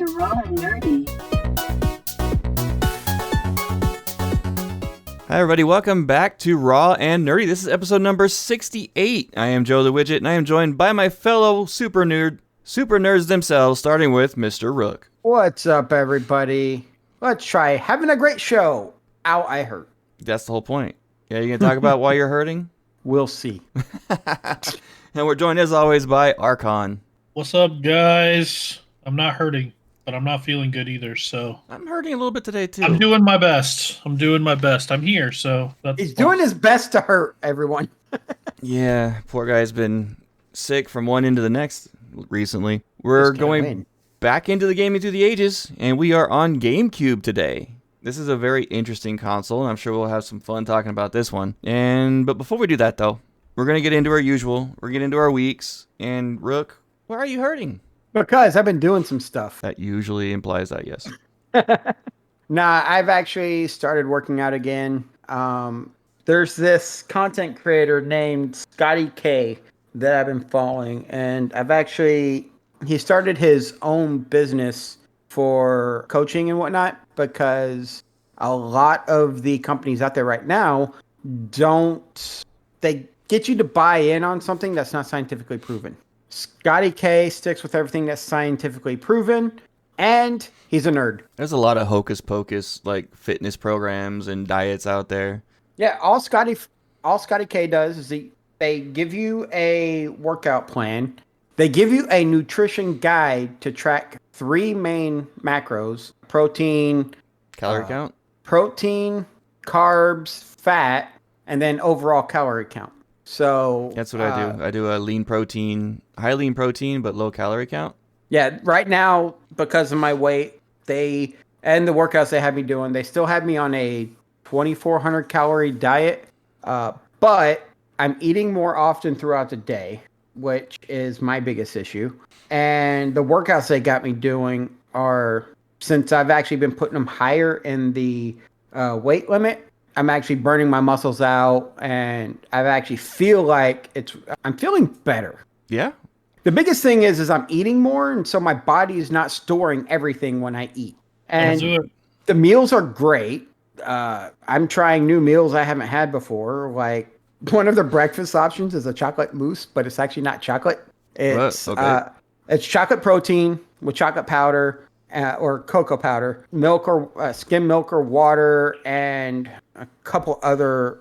to Raw and Nerdy. Hi everybody, welcome back to Raw and Nerdy. This is episode number 68. I am Joe the Wigit, and I am joined by my fellow super nerds themselves, starting with Mr. Rook. What's up, everybody? Let's try having a great show. Ow, I hurt. That's the whole point. Yeah, you gonna talk about why you're hurting? We'll see. And we're joined as always by Archon. What's up, guys? I'm not hurting, but I'm not feeling good either, so... I'm hurting a little bit today, too. I'm doing my best. I'm here, so... He's doing his best to hurt everyone. Yeah, poor guy's been sick from one end to the next recently. We're going back into the gaming through the ages, and we are on GameCube today. This is a very interesting console, and I'm sure we'll have some fun talking about this one. But before we do that, though, we're going to get into our usual. We're getting into our weeks. And Rook, why are you hurting? Because I've been doing some stuff. That usually implies that, yes. Nah, I've actually started working out again. There's this content creator named Scotty K that I've been following, and he started his own business for coaching and whatnot, because a lot of the companies out there right now they get you to buy in on something that's not scientifically proven. Scotty K sticks with everything that's scientifically proven, and he's a nerd. There's a lot of hocus pocus, like fitness programs and diets out there. Yeah, all Scotty K does is they give you a workout plan. They give you a nutrition guide to track 3 main macros: protein, Calorie count? Protein, carbs, fat, and then overall calorie count. So that's what I do. I do a high lean protein, but low calorie count. Yeah, right now, because of my weight, and the workouts they have me doing, they still have me on a 2,400 calorie diet. But I'm eating more often throughout the day, which is my biggest issue. And the workouts they got me doing are, since I've actually been putting them higher in the weight limit, I'm actually burning my muscles out, and I actually feel like I'm feeling better. Yeah. The biggest thing is I'm eating more, and so my body is not storing everything when I eat. And the meals are great. I'm trying new meals I haven't had before. Like, one of the breakfast options is a chocolate mousse, but it's actually not chocolate. It's chocolate protein with chocolate powder or cocoa powder, milk or skim milk or water, and a couple other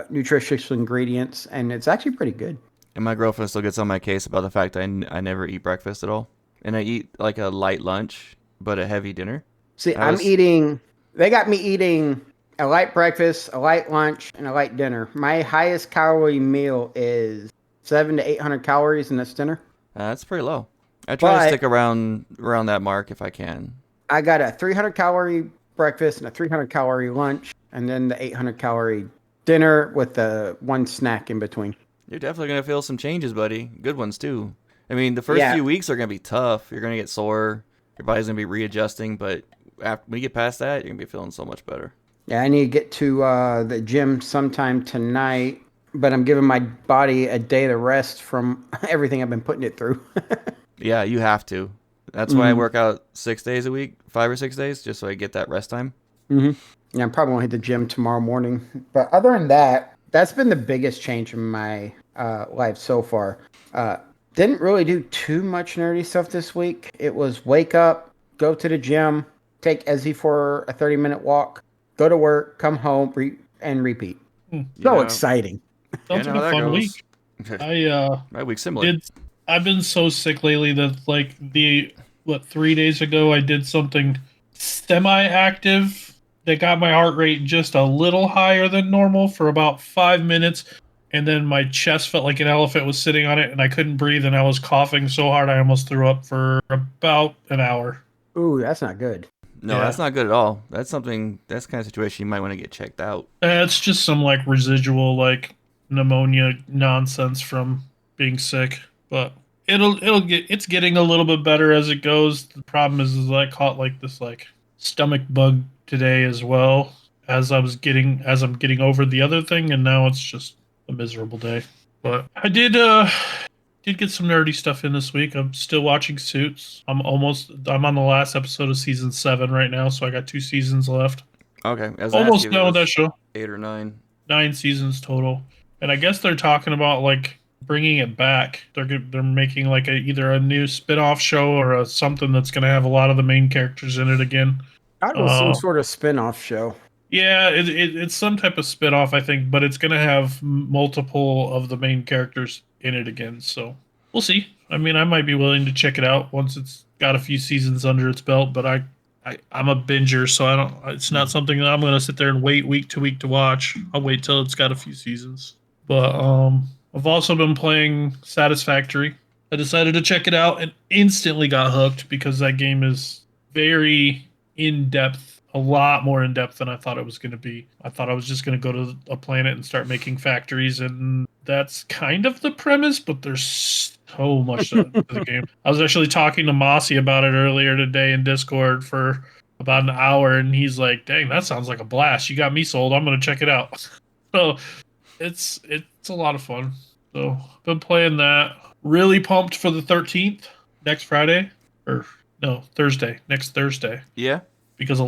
nutritious ingredients, and it's actually pretty good. And my girlfriend still gets on my case about the fact I never eat breakfast at all. And I eat like a light lunch, but a heavy dinner. See, they got me eating a light breakfast, a light lunch, and a light dinner. My highest calorie meal is 700 to 800 calories, and that's dinner. That's pretty low. I try to stick around that mark if I can. I got a 300 calorie breakfast and a 300 calorie lunch, and then the 800 calorie dinner with the one snack in between. You're definitely going to feel some changes, buddy. Good ones, too. I mean, the first few weeks are going to be tough. You're going to get sore. Your body's going to be readjusting, but when you get past that, you're going to be feeling so much better. Yeah, I need to get to the gym sometime tonight, but I'm giving my body a day to rest from everything I've been putting it through. Yeah, you have to. That's why I work out 6 days a week, 5 or 6 days, just so I get that rest time. Mm-hmm. Yeah, I'm probably going to hit the gym tomorrow morning. But other than that, that's been the biggest change in my life so far. Didn't really do too much nerdy stuff this week. It was wake up, go to the gym, take Ezzy for a 30-minute walk, go to work, come home, and repeat. So exciting. Sounds like a fun week. My week's similar. I've been so sick lately that 3 days ago I did something semi-active that got my heart rate just a little higher than normal for about 5 minutes, and then my chest felt like an elephant was sitting on it, and I couldn't breathe, and I was coughing so hard I almost threw up for about an hour. Ooh, that's not good. No, that's not good at all. That's the kind of situation you might want to get checked out. It's just some residual pneumonia nonsense from being sick. But it's getting a little bit better as it goes. The problem is I caught this stomach bug today as well as I'm getting over the other thing, and now it's just a miserable day. But I did did get some nerdy stuff in this week. I'm still watching Suits. I'm on the last episode of season 7 right now, so I got 2 seasons left. Okay. Almost done with that show. 8 or 9. 9 seasons total. And I guess they're talking about like bringing it back. They're making like either a new spin-off show or something that's going to have a lot of the main characters in it again. That was some sort of spin-off show. Yeah, it's some type of spin-off, I think, but it's going to have multiple of the main characters in it again. So we'll see. I mean, I might be willing to check it out once it's got a few seasons under its belt, but I'm a binger, so it's not something that I'm going to sit there and wait week to week to watch. I'll wait till it's got a few seasons. But I've also been playing Satisfactory. I decided to check it out and instantly got hooked because that game is very in-depth. A lot more in depth than I thought it was going to be. I thought I was just going to go to a planet and start making factories, and that's kind of the premise, but there's so much to the game. I was actually talking to Mossy about it earlier today in Discord for about an hour, and he's like, dang, that sounds like a blast. You got me sold. I'm going to check it out. So it's a lot of fun. So I've been playing that. Really pumped for the 13th, next Friday. Or, no, Thursday. Next Thursday. Yeah. Because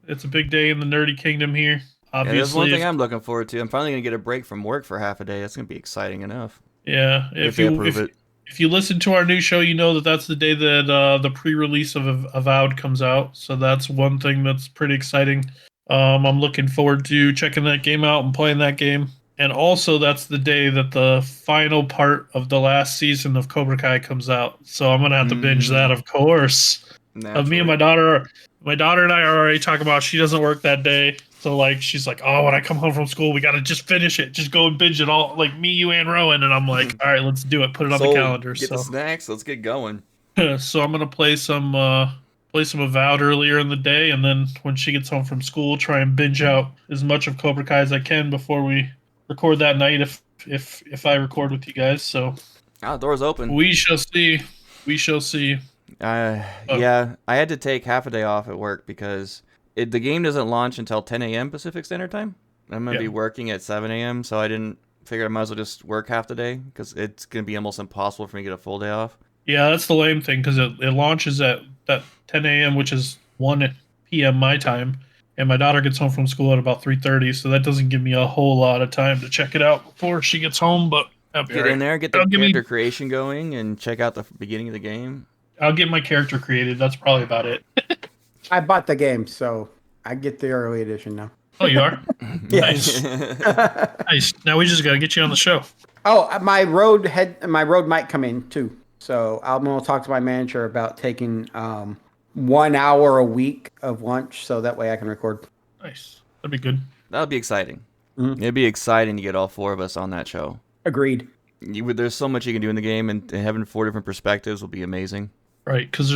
it's a big day in the nerdy kingdom here. Obviously, there's one thing I'm looking forward to. I'm finally going to get a break from work for half a day. That's going to be exciting enough. Yeah. If they approve it. If you listen to our new show, you know that's the day that the pre-release of Avowed comes out. So that's one thing that's pretty exciting. I'm looking forward to checking that game out and playing that game. And also, that's the day that the final part of the last season of Cobra Kai comes out. So I'm going to have to binge that, of course. Me and my daughter and I are already talking about she doesn't work that day. So, like, she's like, oh, when I come home from school, we got to just finish it. Just go and binge it all. Like, me, you, and Rowan. And I'm like, all right, let's do it. Put it on the calendar. Get the snacks. Let's get going. So I'm going to play some Avowed earlier in the day. And then when she gets home from school, try and binge out as much of Cobra Kai as I can before we record that night if I record with you guys. So doors open. We shall see. We shall see. Yeah, I had to take half a day off at work because the game doesn't launch until 10 a.m. Pacific Standard Time. I'm going to be working at 7 a.m., so I didn't figure I might as well just work half the day because it's going to be almost impossible for me to get a full day off. Yeah, that's the lame thing because it launches at 10 a.m., which is 1 p.m. my time, and my daughter gets home from school at about 3:30, so that doesn't give me a whole lot of time to check it out before she gets home, but get in there, get the character creation going, and check out the beginning of the game. I'll get my character created. That's probably about it. I bought the game, so I get the early edition now. Oh, you are? Nice. Nice. Now we just got to get you on the show. Oh, my road might come in too. So I'm going to talk to my manager about taking 1 hour a week of lunch, so that way I can record. Nice. That'd be good. That'll be exciting. Mm-hmm. It'd be exciting to get all 4 of us on that show. Agreed. There's so much you can do in the game, and having 4 different perspectives will be amazing. Right, because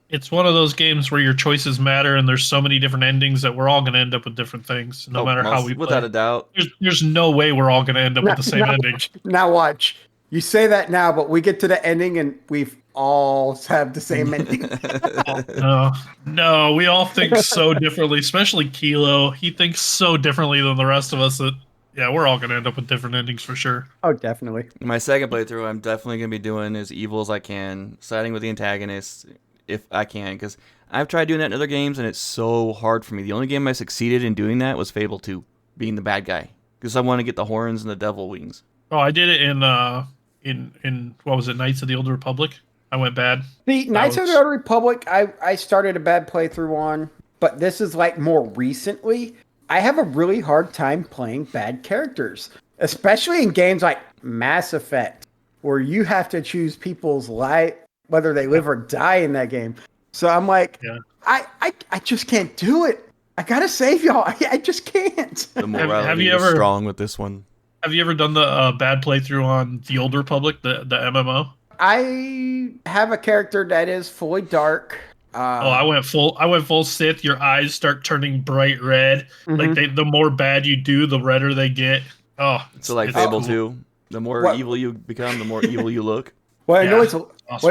it's one of those games where your choices matter, and there's so many different endings that we're all going to end up with different things, no matter how we play. Without a doubt. There's no way we're all going to end up with the same ending. Now watch. You say that now, but we get to the ending, and we've all have the same ending. No, we all think so differently, especially Kilo. He thinks so differently than the rest of us that, yeah, we're all going to end up with different endings for sure. Oh, definitely. My second playthrough, I'm definitely going to be doing as evil as I can, siding with the antagonists if I can, because I've tried doing that in other games, and it's so hard for me. The only game I succeeded in doing that was Fable 2, being the bad guy, because I want to get the horns and the devil wings. Oh, I did it in what was it, Knights of the Old Republic? I went bad. The Knights of the Old Republic, I started a bad playthrough on, but this is like more recently. I have a really hard time playing bad characters, especially in games like Mass Effect, where you have to choose people's life, whether they live or die in that game. So I'm like, I just can't do it. I gotta save y'all. I just can't. The morality is strong with this one. Have you ever done the bad playthrough on the Old Republic, the MMO? I have a character that is fully dark. I went full Sith. Your eyes start turning bright red. Mm-hmm. Like the more bad you do, the redder they get. Oh, so like Fable 2. The more evil you become, the more evil you look. What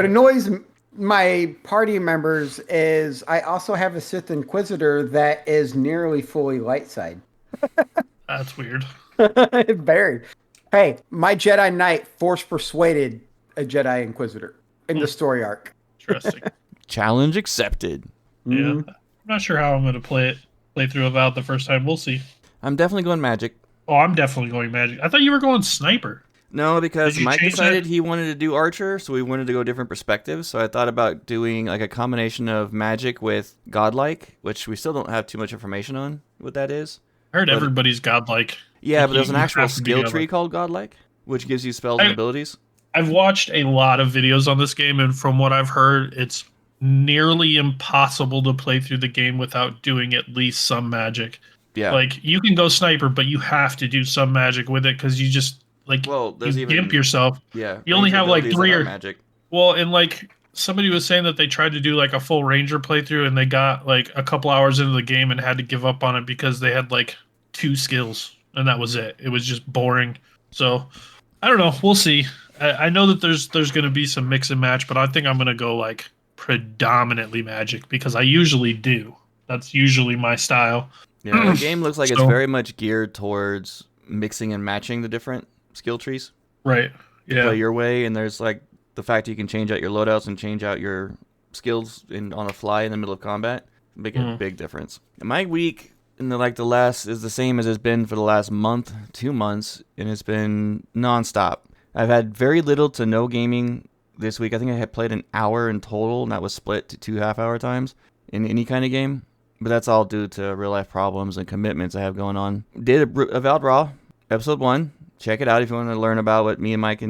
annoys my party members is I also have a Sith Inquisitor that is nearly fully light side. That's weird. Very. Hey, my Jedi Knight force persuaded a Jedi Inquisitor in the story arc. Interesting. Challenge accepted. Yeah, I'm not sure how I'm going to play through Avowed the first time. We'll see. I'm definitely going magic. Oh, I'm definitely going magic. I thought you were going sniper. No, because Mike decided that? he wanted to do archer, so we wanted to go different perspectives. So I thought about doing like a combination of magic with godlike, which we still don't have too much information on what that is. I heard everybody's godlike. Yeah, but there's an actual skill tree called godlike, which gives you spells and abilities. I've watched a lot of videos on this game, and from what I've heard, it's nearly impossible to play through the game without doing at least some magic. Yeah. Like, you can go sniper, but you have to do some magic with it because you just, like, you gimp yourself. Yeah. You only have, like, 3 or... magic. Well, and, like, somebody was saying that they tried to do, like, a full ranger playthrough, and they got, like, a couple hours into the game and had to give up on it because they had, like, 2 skills, and that was it. It was just boring. So, I don't know. We'll see. I know that there's going to be some mix and match, but I think I'm going to go, like, predominantly magic because I usually do. That's usually my style. Yeah, the game looks like it's very much geared towards mixing and matching the different skill trees. Right. Yeah. Play your way, and there's like the fact you can change out your loadouts and change out your skills on the fly in the middle of combat. Make a big difference. And my week in the last is the same as it's been for the last month, 2 months, and it's been nonstop. I've had very little to no gaming this week. I think I had played an hour in total, and that was split to 2 half-hour times in any kind of game. But that's all due to real-life problems and commitments I have going on. Did Avowed Raw, Episode 1. Check it out if you want to learn about what me and Mike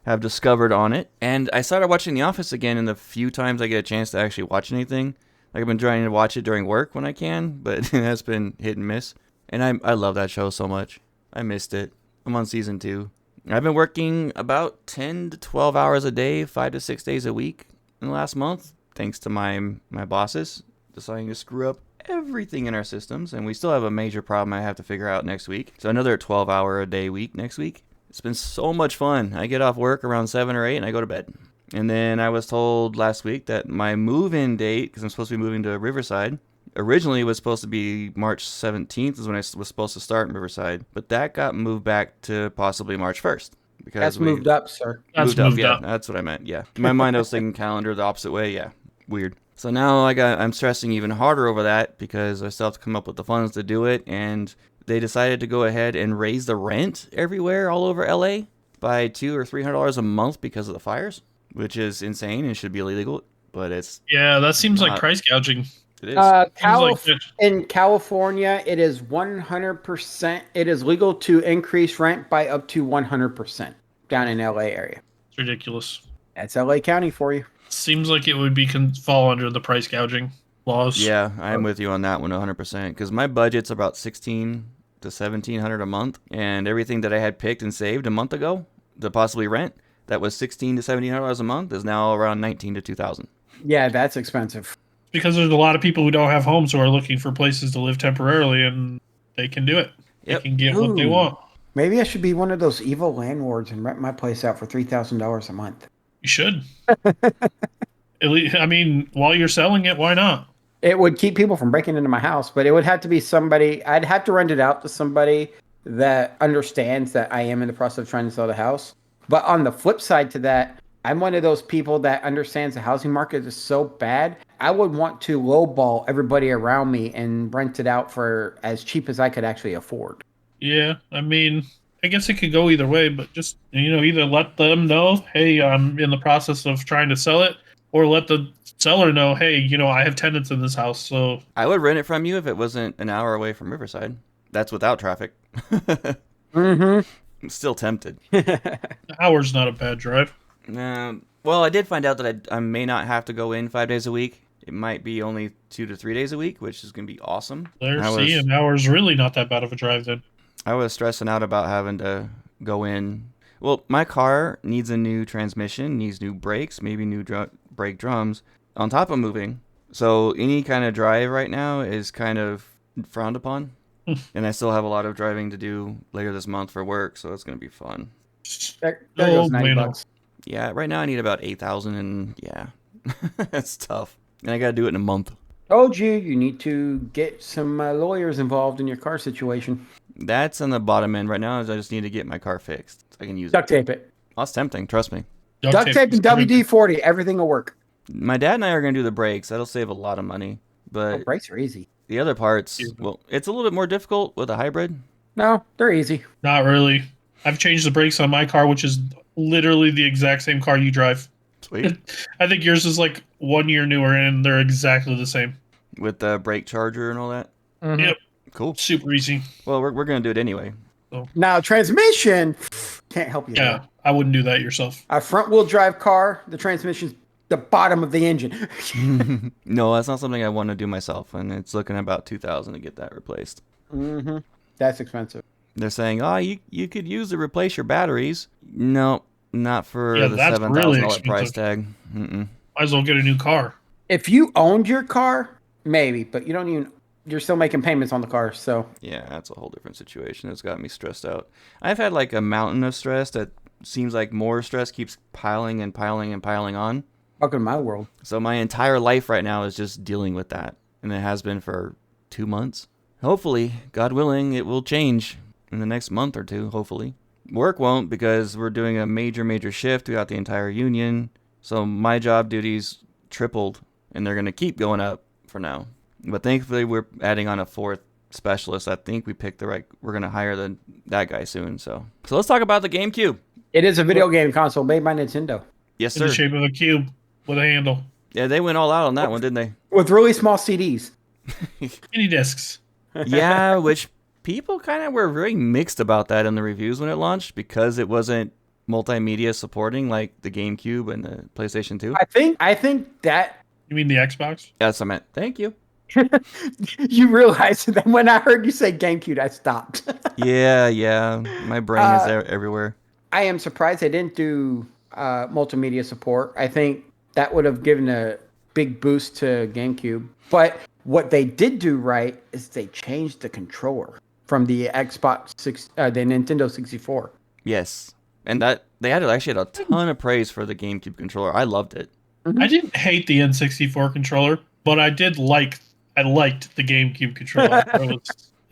have discovered on it. And I started watching The Office again in the few times I get a chance to actually watch anything. Like, I've been trying to watch it during work when I can, but it has been hit and miss. And I love that show so much. I missed it. I'm on Season 2. I've been working about 10 to 12 hours a day, 5 to 6 days a week in the last month, thanks to my bosses deciding to screw up everything in our systems, and we still have a major problem I have to figure out next week. So another 12-hour-a-day week next week. It's been so much fun. I get off work around 7 or 8, and I go to bed. And then I was told last week that my move-in date, because I'm supposed to be moving to Riverside, originally was supposed to be March 17th is when I was supposed to start in Riverside, but that got moved back to possibly March 1st. Because that's moved up, sir. That's moved up. Yeah, that's what I meant, yeah. In my mind, I was thinking calendar the opposite way, yeah. Weird. So now I'm stressing even harder over that because I still have to come up with the funds to do it, and they decided to go ahead and raise the rent everywhere all over LA by $200 or $300 a month because of the fires, which is insane and should be illegal, but it's... Yeah, that seems like price gouging. It is. In California, it is 100%. It is legal to increase rent by up to 100% down in LA area. It's ridiculous. That's LA County for you. Seems like it would be fall under the price gouging laws. Yeah, I'm with you on that one 100%. Because my budget's about $1,600 to $1,700 a month, and everything that I had picked and saved a month ago to possibly rent, that was $1,600 to $1,700 a month, is now around $1,900 to $2,000. Yeah, that's expensive. Because there's a lot of people who don't have homes who are looking for places to live temporarily, and they can do it. Yep. They can get what they want. Maybe I should be one of those evil landlords and rent my place out for $3,000 a month. You should. At least, I mean, while you're selling it, why not? It would keep people from breaking into my house, but it would have to be somebody. I'd have to rent it out to somebody that understands that I am in the process of trying to sell the house. But on the flip side to that, I'm one of those people that understands the housing market is so bad. I would want to lowball everybody around me and rent it out for as cheap as I could actually afford. Yeah, I mean, I guess it could go either way, but just, either let them know, hey, I'm in the process of trying to sell it, or let the seller know, hey, I have tenants in this house, so... I would rent it from you if it wasn't an hour away from Riverside. That's without traffic. Mm-hmm. I'm still tempted. An hour's not a bad drive. Well, I did find out that I may not have to go in 5 days a week. It might be only 2 to 3 days a week, which is going to be awesome. An hour's really not that bad of a drive then. I was stressing out about having to go in. Well, my car needs a new transmission, needs new brakes, maybe new brake drums, on top of moving. So any kind of drive right now is kind of frowned upon. And I still have a lot of driving to do later this month for work, so it's going to be fun. There goes $90. Yeah, right now I need about 8,000, and yeah, that's tough. And I got to do it in a month. Told you need to get some lawyers involved in your car situation. That's on the bottom end right now. I just need to get my car fixed so I can use Duct tape it. That's tempting. Trust me. Duct tape and WD-40. Everything will work. My dad and I are going to do the brakes. That'll save a lot of money. But brakes are easy. The other parts, well, it's a little bit more difficult with a hybrid. No, they're easy. Not really. I've changed the brakes on my car, which is literally the exact same car you drive. Sweet. I think yours is like 1 year newer, and they're exactly the same. With the brake charger and all that? Mm-hmm. Yep. Cool. Super easy. Well, we're going to do it anyway. So. Now, transmission, can't help you. Yeah, I wouldn't do that yourself. A front-wheel drive car, the transmission's the bottom of the engine. No, that's not something I want to do myself, and it's looking about $2,000 to get that replaced. Mm-hmm. That's expensive. They're saying, oh, you could use to replace your batteries. No, not for the $7,000 really price tag. Mm-mm. Might as well get a new car. If you owned your car, maybe, but you don't even. You're still making payments on the car, so. Yeah, that's a whole different situation. It's got me stressed out. I've had like a mountain of stress that seems like more stress keeps piling and piling and piling on. Welcome to my world. So my entire life right now is just dealing with that. And it has been for 2 months. Hopefully, God willing, it will change in the next month or two, hopefully. Work won't because we're doing a major shift throughout the entire union. So my job duties tripled, and they're going to keep going up for now. But thankfully, we're adding on a 4th specialist. I think we picked the right... We're going to hire that guy soon. So let's talk about the GameCube. It is a video game console made by Nintendo. Yes, sir. In the shape of a cube with a handle. Yeah, they went all out on that one, didn't they? With really small CDs. Mini discs. Yeah, which people kind of were very mixed about that in the reviews when it launched because it wasn't multimedia supporting like the GameCube and the PlayStation 2. I think that... You mean the Xbox? Yes, I meant. Thank you. You realize that when I heard you say GameCube, I stopped. Yeah. My brain is everywhere. I am surprised they didn't do multimedia support. I think that would have given a big boost to GameCube. But what they did do right is they changed the controller from the the Nintendo 64. Yes, and that they actually had a ton of praise for the GameCube controller. I loved it. Mm-hmm. I didn't hate the N64 controller, but I liked the GameCube controller. I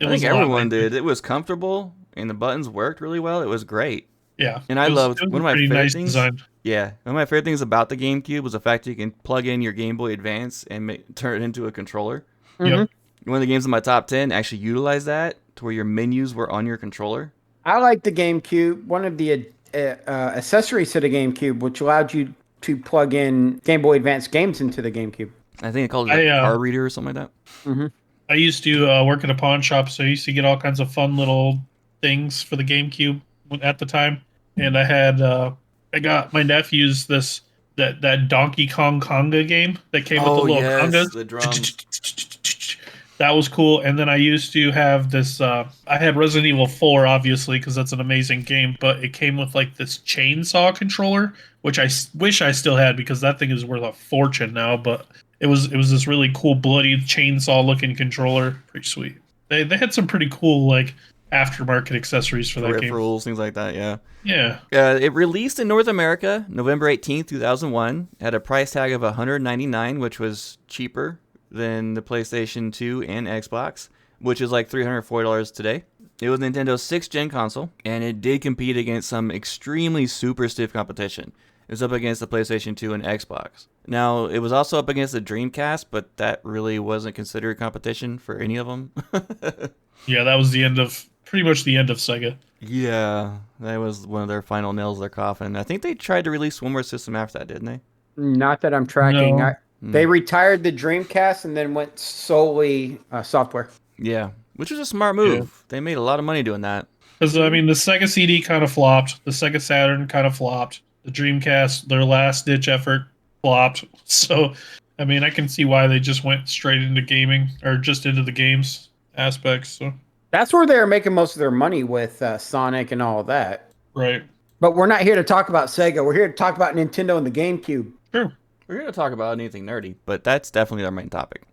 think everyone did. It was comfortable, and the buttons worked really well. It was great. Yeah, and I loved one of my favorite things. Design. Yeah, one of my favorite things about the GameCube was the fact that you can plug in your Game Boy Advance and turn it into a controller. Mm-hmm. Yep. One of the games in my top 10 actually utilized that to where your menus were on your controller. I like the GameCube. One of the accessories to the GameCube, which allowed you to plug in Game Boy Advance games into the GameCube. I think it called it a car reader or something like that. Mm-hmm. I used to work at a pawn shop, so I used to get all kinds of fun little things for the GameCube at the time. And I had I got my nephews that Donkey Kong conga game that came with the little congas. The drums. That was cool. And then I used to have this. I had Resident Evil 4, obviously, because that's an amazing game. But it came with like this chainsaw controller, which I wish I still had because that thing is worth a fortune now. But it was this really cool bloody chainsaw looking controller. Pretty sweet. They had some pretty cool like aftermarket accessories for that game. Peripherals, things like that, yeah. Yeah. It released in North America November 18th, 2001. Had a price tag of $199, which was cheaper than the PlayStation 2 and Xbox, which is like $340 today. It was Nintendo's 6th gen console, and it did compete against some extremely super stiff competition. It was up against the PlayStation 2 and Xbox. Now, it was also up against the Dreamcast, but that really wasn't considered competition for any of them. Yeah, that was pretty much the end of Sega. Yeah, that was one of their final nails in their coffin. I think they tried to release one more system after that, didn't they? Not that I'm tracking. No. They retired the Dreamcast and then went solely software. Yeah, which was a smart move. Yeah. They made a lot of money doing that. Because, I mean, the Sega CD kind of flopped. The Sega Saturn kind of flopped. The Dreamcast, their last-ditch effort, flopped. So, I mean, I can see why they just went straight into gaming, or just into the games aspects. So. That's where they were making most of their money with Sonic and all of that. Right. But we're not here to talk about Sega. We're here to talk about Nintendo and the GameCube. Sure. We're going to talk about anything nerdy, but that's definitely our main topic.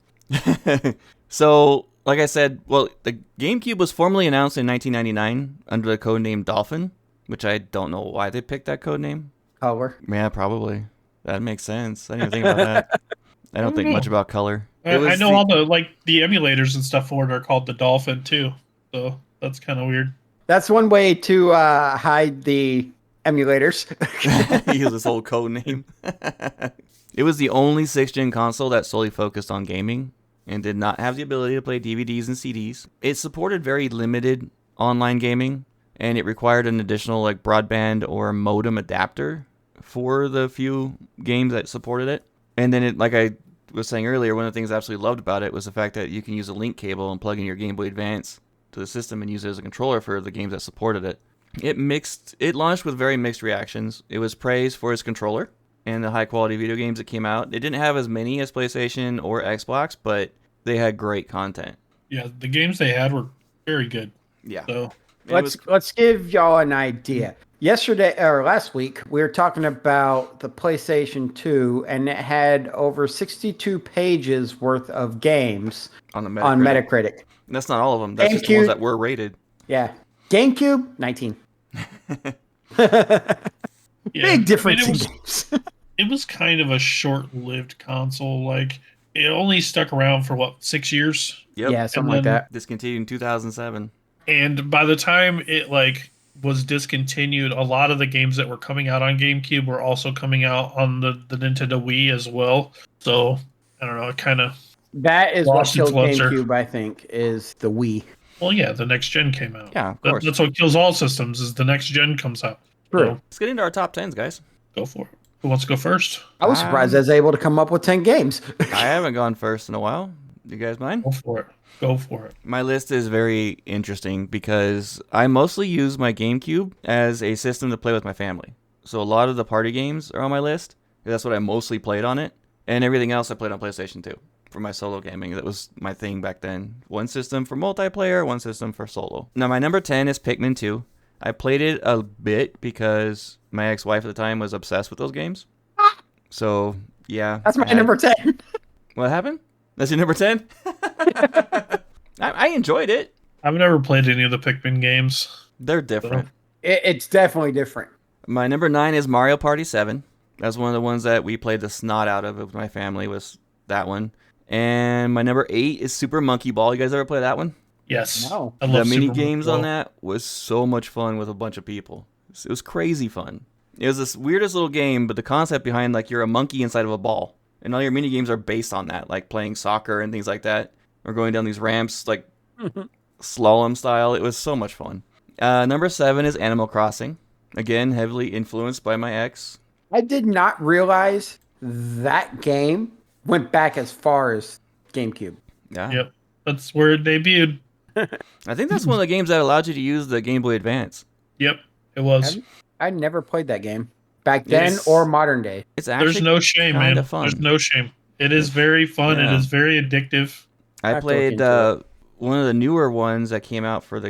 So, like I said, well, the GameCube was formally announced in 1999 under the codename Dolphin, which I don't know why they picked that codename. Color. Yeah, probably. That makes sense. I didn't even think about that. I don't think much about color. I know all the emulators and stuff for it are called the Dolphin too. So That's kind of weird. That's one way to hide the emulators. He used his whole code name. It was the only 6th-gen console that solely focused on gaming and did not have the ability to play DVDs and CDs. It supported very limited online gaming, and it required an additional like broadband or modem adapter for the few games that supported it. And then, like I was saying earlier, one of the things I absolutely loved about it was the fact that you can use a link cable and plug in your Game Boy Advance to the system and use it as a controller for the games that supported it. It launched with very mixed reactions. It was praised for its controller and the high quality video games that came out. It didn't have as many as PlayStation or Xbox, but they had great content. Yeah, the games they had were very good. Yeah. So Let's give y'all an idea. Yesterday or last week, we were talking about the PlayStation 2, and it had over 62 pages worth of games on Metacritic. And that's not all of them. That's just the ones that were rated. Yeah. GameCube, 19. Big difference in games. It was kind of a short-lived console. Like, it only stuck around for, 6 years? Yep. Yeah, something like that. Discontinued in 2007. And by the time it, was discontinued, a lot of the games that were coming out on GameCube were also coming out on the Nintendo Wii as well. So, I don't know, it kind of... That is what killed GameCube, I think, is the Wii. Well, yeah, the next gen came out. Yeah, of course. That's what kills all systems, is the next gen comes out. True. So, let's get into our top 10s, guys. Go for it. Who wants to go first? I was surprised I was able to come up with 10 games. I haven't gone first in a while. You guys mind? Go for it. Go for it. My list is very interesting because I mostly use my GameCube as a system to play with my family. So a lot of the party games are on my list. That's what I mostly played on it. And everything else I played on PlayStation 2 for my solo gaming. That was my thing back then. One system for multiplayer, one system for solo. Now my number 10 is Pikmin 2. I played it a bit because my ex-wife at the time was obsessed with those games. So, yeah. That's my number 10. What happened? That's your number 10? I enjoyed it. I've never played any of the Pikmin games. They're different. It's definitely different. My number 9 is Mario Party 7. That's one of the ones that we played the snot out of with my family, was that one. And my number 8 is Super Monkey Ball. You guys ever play that one? Yes. No. I love The mini Super games Monkey on Ball. that was so much fun with a bunch of people. It was crazy fun. It was this weirdest little game, but the concept behind, like, you're a monkey inside of a ball. And all your mini games are based on that, like playing soccer and things like that. Or going down these ramps, like slalom style. It was so much fun. Number 7 is Animal Crossing. Again, heavily influenced by my ex. I did not realize that game went back as far as GameCube. Yeah. Yep. That's where it debuted. I think that's one of the games that allowed you to use the Game Boy Advance. Yep. It was. I never played that game back then or modern day. It's actually There's no shame, man. fun. There's no shame. It is very fun. Yeah. It is very addictive. I have to played look into one of the newer ones that came out for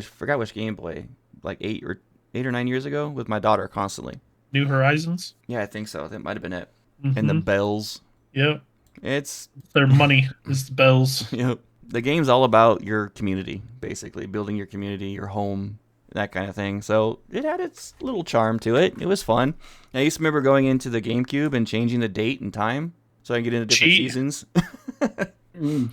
forgot which Game Boy, like 8 or 9 years ago, with my daughter constantly. New Horizons. Yeah, I think so. That might have been it. Mhm. And the bells. Yep. It's Their money is the bells. the game's all about your community, basically building your community, your home, that kind of thing. So it had its little charm to it. It was fun. I used to remember going into the GameCube and changing the date and time so I can get into different Cheat. seasons.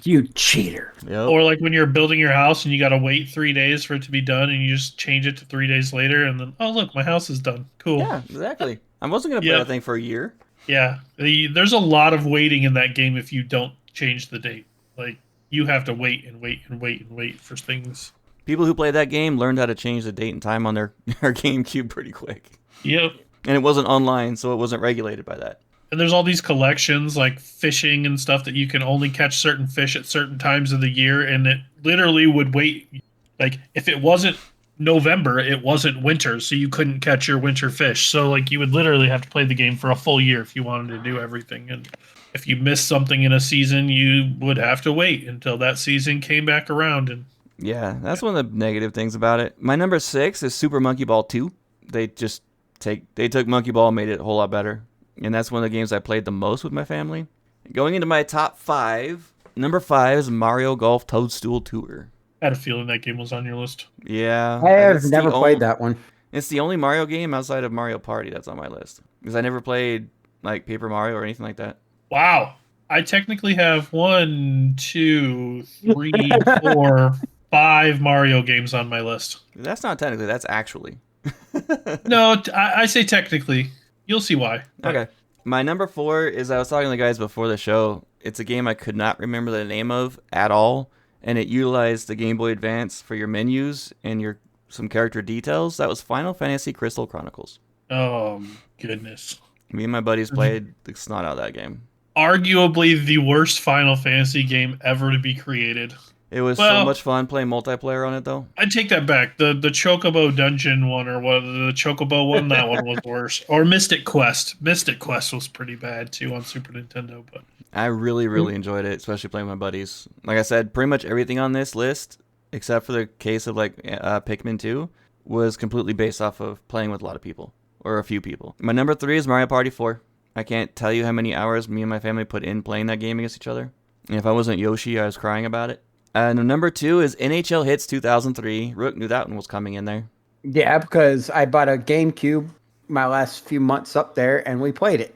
You cheater. Yep. Or like when you're building your house and you got to wait 3 days for it to be done, and you just change it to 3 days later, and then, oh, look, my house is done. Cool. Yeah, exactly. I wasn't going to play Yeah. that thing for a year. Yeah. There's a lot of waiting in that game if you don't change the date. Like, you have to wait and wait and wait and wait for things. People who played that game learned how to change the date and time on their GameCube pretty quick. Yep. And it wasn't online, so it wasn't regulated by that. And there's all these collections like fishing and stuff that you can only catch certain fish at certain times of the year, and it literally would wait. Like, if it wasn't November, it wasn't winter, so you couldn't catch your winter fish. So like you would literally have to play the game for a full year if you wanted to do everything. And if you missed something in a season, you would have to wait until that season came back around. And Yeah, that's one of the negative things about it. My number 6 is Super Monkey Ball 2. They took Monkey Ball and made it a whole lot better. And that's one of the games I played the most with my family. Going into my top 5, number 5 is Mario Golf Toadstool Tour. I had a feeling that game was on your list. Yeah. I have it's never played that one. It's the only Mario game outside of Mario Party that's on my list. Because I never played like Paper Mario or anything like that. Wow. I technically have 1, 2, 3, 4, 5 Mario games on my list. That's not technically. That's actually. No, I say technically. You'll see why. Okay. My number 4 is, I was talking to the guys before the show. It's a game I could not remember the name of at all, and it utilized the Game Boy Advance for your menus and some character details. That was Final Fantasy Crystal Chronicles. Oh, goodness. Me and my buddies played the snot out of that game. Arguably the worst Final Fantasy game ever to be created. It was so much fun playing multiplayer on it, though. I take that back. The Chocobo Dungeon one, or what, the Chocobo one, that one was worse. Or Mystic Quest. Mystic Quest was pretty bad, too, on Super Nintendo. But I really, really enjoyed it, especially playing with my buddies. Like I said, pretty much everything on this list, except for the case of Pikmin 2, was completely based off of playing with a lot of people, or a few people. My number 3 is Mario Party 4. I can't tell you how many hours me and my family put in playing that game against each other. And if I wasn't Yoshi, I was crying about it. And number 2 is NHL Hits 2003. Rook knew that one was coming in there. Yeah, because I bought a GameCube my last few months up there, and we played it.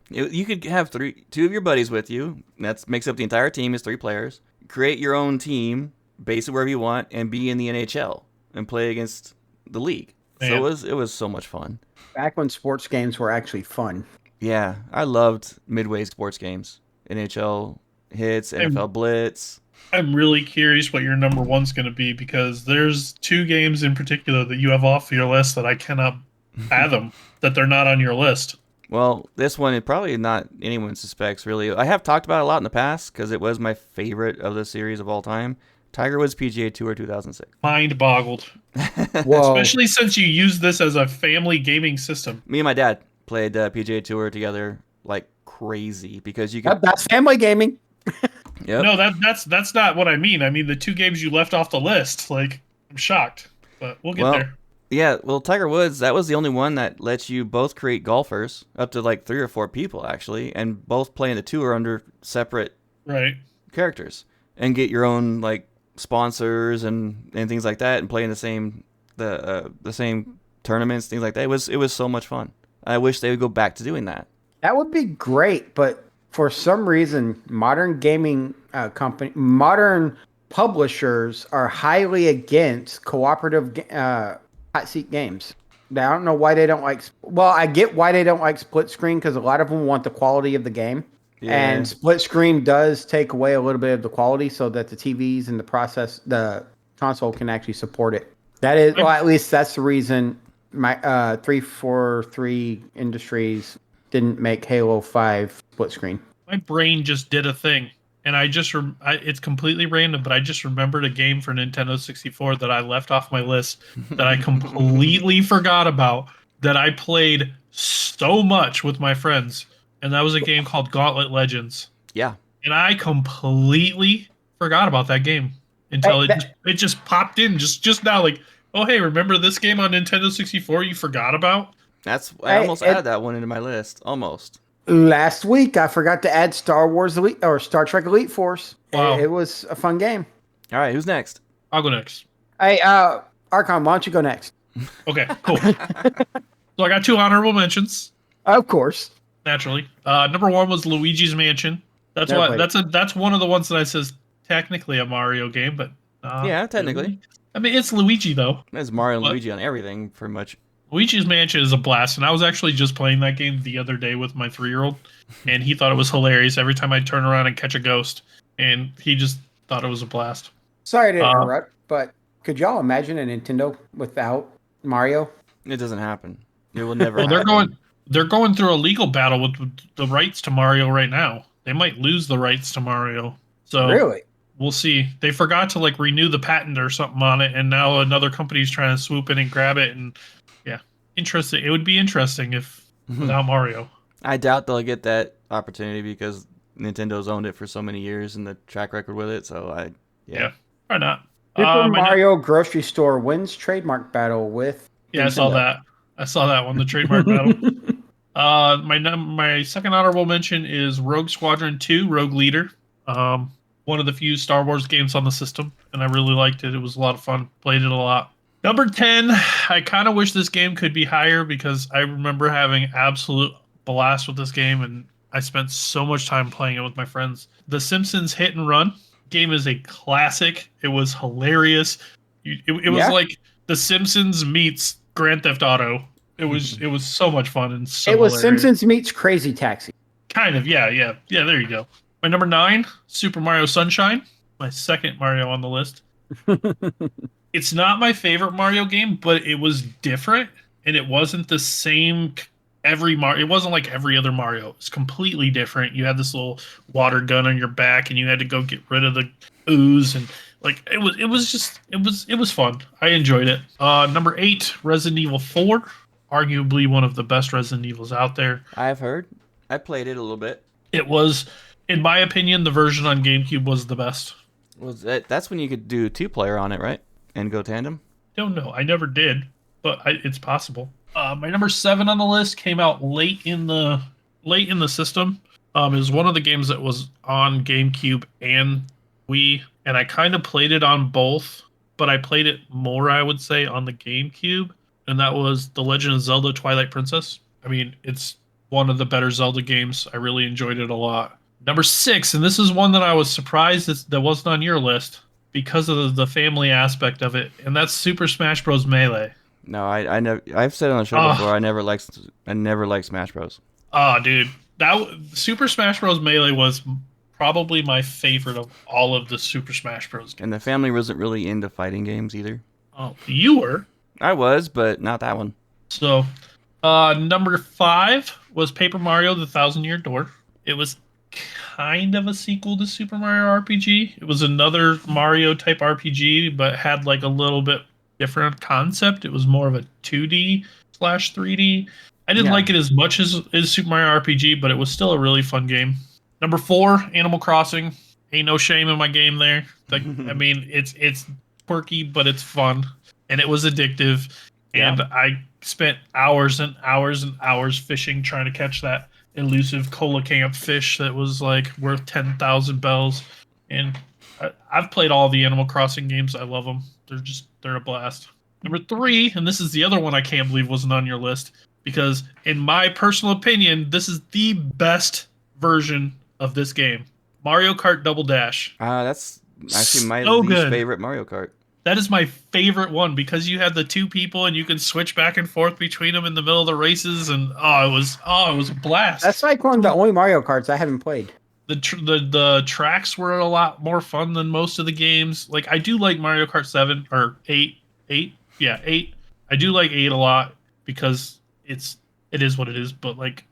You could have 2 of your buddies with you. That makes up the entire team, is 3 players. Create your own team, base it wherever you want, and be in the NHL and play against the league. Man. So it was so much fun. Back when sports games were actually fun. Yeah, I loved midway sports games. NHL Hits, NFL Blitz. I'm really curious what your number 1's going to be, because there's 2 games in particular that you have off your list that I cannot fathom that they're not on your list. Well, this one is probably not anyone suspects, really. I have talked about it a lot in the past because it was my favorite of the series of all time. Tiger Woods PGA Tour 2006. Mind boggled. Especially since you use this as a family gaming system. Me and my dad played PGA Tour together like crazy because you could... That's family gaming. Yep. No, that's not what I mean. I mean the 2 games you left off the list. Like, I'm shocked, but we'll get there. Yeah, well, Tiger Woods, that was the only one that lets you both create golfers, up to like 3 or 4 people actually, and both play in the tour under separate characters, and get your own like sponsors and things like that, and play in the same tournaments, things like that. It was so much fun. I wish they would go back to doing that. That would be great, but for some reason, modern gaming modern publishers are highly against cooperative hot seat games. I don't know why they don't like. Well, I get why they don't like split screen, because a lot of them want the quality of the game, and split screen does take away a little bit of the quality, so that the TVs and the console can actually support it. That is, well, at least that's the reason my 343 Industries didn't make Halo 5 split screen. My brain just did a thing, and it's completely random, but I just remembered a game for Nintendo 64 that I left off my list that I completely forgot about, that I played so much with my friends, and that was a game called Gauntlet Legends. Yeah. And I completely forgot about that game until it just popped in just now, like, oh, hey, remember this game on Nintendo 64 you forgot about? I almost added that one into my list. Almost. Last week, I forgot to add Star Trek Elite Force. Wow. It was a fun game. All right, who's next? I'll go next. Hey, Archon, why don't you go next? Okay, cool. So I got 2 honorable mentions. Of course. Naturally. Number 1 was Luigi's Mansion. That's one of the ones that I says technically a Mario game, but yeah, technically. I mean, it's Luigi though. There's Mario and Luigi on everything, pretty much. Luigi's Mansion is a blast, and I was actually just playing that game the other day with my 3-year-old, and he thought it was hilarious every time I turn around and catch a ghost, and he just thought it was a blast. Sorry to interrupt, but could y'all imagine a Nintendo without Mario? It doesn't happen. It will never happen. They're going through a legal battle with the rights to Mario right now. They might lose the rights to Mario. So really? We'll see. They forgot to like renew the patent or something on it, and now another company's trying to swoop in and grab it, and interesting. It would be interesting if without Mario. I doubt they'll get that opportunity because Nintendo's owned it for so many years and the track record with it. So why not? Super Mario Grocery Store wins trademark battle with. Yeah, Nintendo. I saw that one. The trademark battle. My second honorable mention is Rogue Squadron 2: Rogue Leader. One of the few Star Wars games on the system, and I really liked it. It was a lot of fun. Played it a lot. Number 10, I kind of wish this game could be higher because I remember having absolute blast with this game, and I spent so much time playing it with my friends. The Simpsons Hit and Run. game is a classic. It was hilarious. It was like The Simpsons meets Grand Theft Auto. It was so much fun and so It was hilarious. Simpsons meets Crazy Taxi. Kind of, yeah. There you go. My number 9, Super Mario Sunshine. My second Mario on the list. It's not my favorite Mario game, but it was different, and it wasn't the same every Mario. It wasn't like every other Mario. It's completely different. You had this little water gun on your back, and you had to go get rid of the ooze, and like it was fun. I enjoyed it. Number 8, Resident Evil 4, arguably one of the best Resident Evils out there. I've heard. I played it a little bit. It was, in my opinion, the version on GameCube was the best. That's when you could do 2-player on it, right? And go tandem? Don't know. I never did, but it's possible. My number 7 on the list came out late in the system. It was one of the games that was on GameCube and Wii, and I kind of played it on both, but I played it more, I would say, on the GameCube, and that was The Legend of Zelda: Twilight Princess. I mean, it's one of the better Zelda games. I really enjoyed it a lot. Number 6, and this is one that I was surprised that wasn't on your list because of the family aspect of it, and that's Super Smash Bros. Melee. No, I never. I've said it on the show before. I never liked Smash Bros. Oh, dude, Super Smash Bros. Melee was probably my favorite of all of the Super Smash Bros. games. And the family wasn't really into fighting games either. Oh, you were. I was, but not that one. So, number 5 was Paper Mario: The Thousand Year Door. It was kind of a sequel to Super Mario RPG. It was another Mario type RPG, but had like a little bit different concept. It was more of a 2D/3D. I didn't like it as much as Super Mario RPG, but it was still a really fun game. Number 4, Animal Crossing. Ain't no shame in my game there. Like, I mean, it's quirky, but it's fun, and it was addictive. And I spent hours and hours and hours fishing, trying to catch that elusive coelacanth fish that was like worth 10,000 bells. And I've played all the Animal Crossing games. I love them. They're a blast. Number 3, and this is the other one I can't believe wasn't on your list, because in my personal opinion, this is the best version of this game. Mario Kart Double Dash. That's actually my So least good. favorite Mario Kart. That is my favorite one because you had the 2 people and you can switch back and forth between them in the middle of the races, and it was a blast. That's like one of the only Mario Karts I haven't played. The tracks were a lot more fun than most of the games. Like, I do like Mario Kart 7 or 8. Yeah, 8. I do like 8 a lot because it is what it is, but like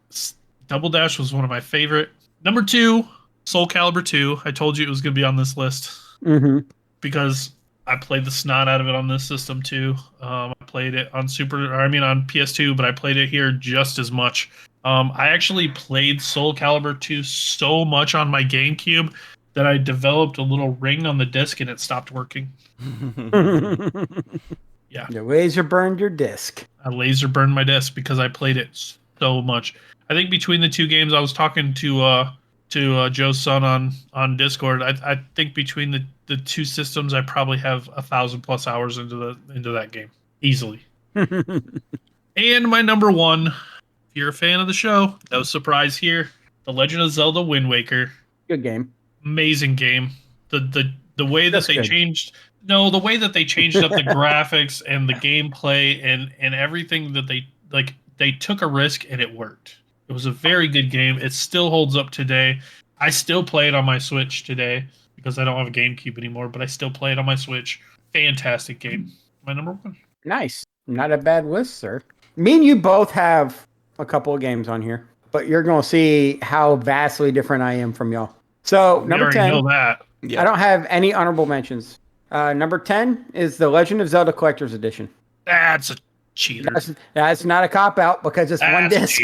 Double Dash was one of my favorite. Number 2, Soul Calibur 2. I told you it was going to be on this list. Mm-hmm. Because I played the snot out of it on this system too. I played it on on PS2, but I played it here just as much. I actually played Soul Calibur 2 so much on my GameCube that I developed a little ring on the disc and it stopped working. Yeah. You laser burned your disc. I laser burned my disc because I played it so much. I think between the 2 games, I was talking to Joe's son on Discord. I think between the 2 systems, I probably have 1,000+ hours into that game easily. And my number 1, if you're a fan of the show, no surprise here, The Legend of Zelda: Wind Waker. Good game. Amazing game. The way that they changed up the graphics and the gameplay and everything that they took a risk and it worked. It was a very good game. It still holds up today. I still play it on my Switch today because I don't have a GameCube anymore, but I still play it on my Switch. Fantastic game. My number 1. Nice. Not a bad list, sir. Me and you both have a couple of games on here, but you're going to see how vastly different I am from y'all. So, number 10. Know that. Yeah. I don't have any honorable mentions. Number 10 is The Legend of Zelda Collector's Edition. That's a cheater. That's not a cop-out because it's one disc.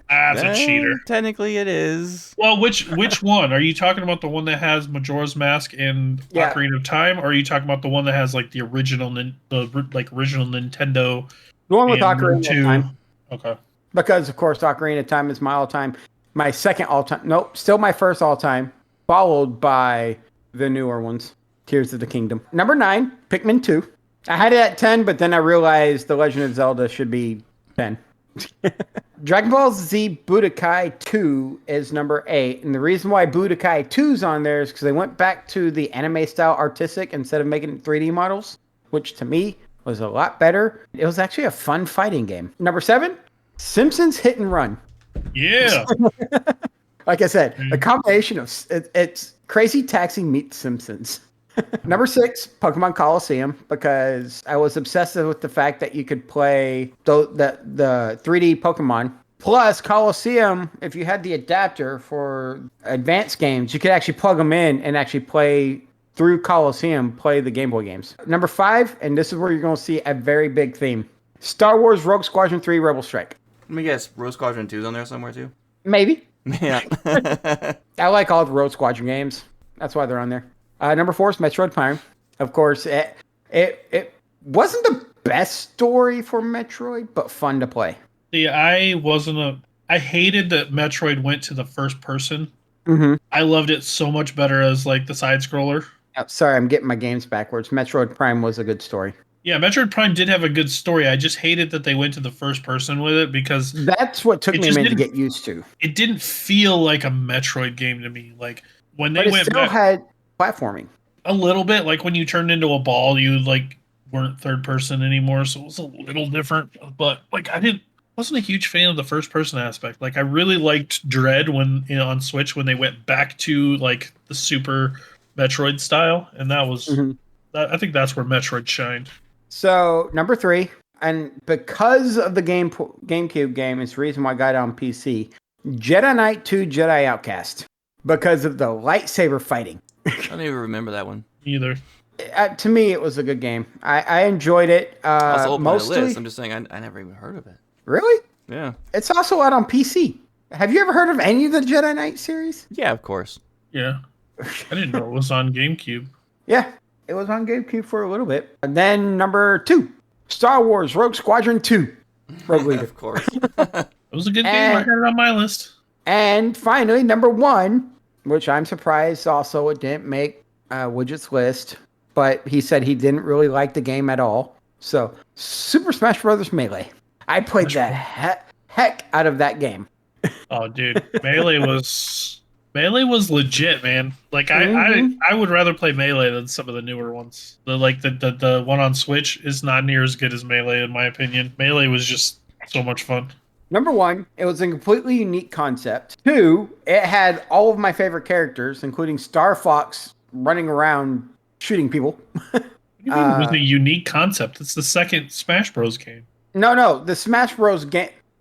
That's a cheater. Technically, it is. Well, which one? Are you talking about the one that has Majora's Mask and Ocarina of Time, or are you talking about the one that has like the original original Nintendo? The one with Ocarina of Time. Okay. Because, of course, Ocarina of Time is my all-time, my second all-time, nope, still my first all-time, followed by the newer ones, Tears of the Kingdom. Number 9, Pikmin 2. I had it at 10, but then I realized The Legend of Zelda should be 10. Dragon Ball Z Budokai 2 is number 8. And the reason why Budokai 2 is on there is because they went back to the anime style artistic instead of making 3D models, which to me was a lot better. It was actually a fun fighting game. Number 7, Simpsons Hit and Run. Yeah. Like I said, a combination of it's Crazy Taxi meets Simpsons. Number 6, Pokemon Coliseum, because I was obsessed with the fact that you could play the 3D Pokemon. Plus, Coliseum, if you had the adapter for advanced games, you could actually plug them in and actually play through Coliseum, play the Game Boy games. Number 5, and this is where you're going to see a very big theme. Star Wars Rogue Squadron 3 Rebel Strike. Let me guess, Rogue Squadron 2's on there somewhere too? Maybe. Yeah. I like all the Rogue Squadron games. That's why they're on there. Number 4 is Metroid Prime. Of course, it wasn't the best story for Metroid, but fun to play. See, I hated that Metroid went to the first person. Mm-hmm. I loved it so much better as like the side scroller. Oh, sorry, I'm getting my games backwards. Metroid Prime was a good story. Yeah, Metroid Prime did have a good story. I just hated that they went to the first person with it because that's what took me a minute to get used to. It didn't feel like a Metroid game to me. Like when they went still back, had platforming a little bit. Like when you turned into a ball, you like weren't third person anymore, so it was a little different. But like wasn't a huge fan of the first person aspect. Like I really liked Dread when on Switch when they went back to like the Super Metroid style, and that was I think that's where Metroid shined. So number 3, and because of the GameCube game, it's the reason why I got it on PC. Jedi Knight 2 Jedi Outcast, because of the lightsaber fighting. I don't even remember that one Either. To me, it was a good game. I enjoyed it. Also, mostly. my list. I'm just saying, I never even heard of it. Really? Yeah. It's also out on PC. Have you ever heard of any of the Jedi Knight series? Yeah, of course. Yeah. I didn't know it was on GameCube. Yeah, it was on GameCube for a little bit. And then number 2, Star Wars Rogue Squadron 2. Rogue Leader. Of course. It was a good game. I had it on my list. And finally, number 1, which I'm surprised also it didn't make Widget's list, but he said he didn't really like the game at all. So, Super Smash Bros. Melee. I played the heck out of that game. Oh, dude, Melee was legit, man. Like I would rather play Melee than some of the newer ones. The one on Switch is not near as good as Melee in my opinion. Melee was just so much fun. Number 1, it was a completely unique concept. 2, it had all of my favorite characters, including Star Fox running around shooting people. It was a unique concept. It's the second Smash Bros. Game. No. The Smash Bros.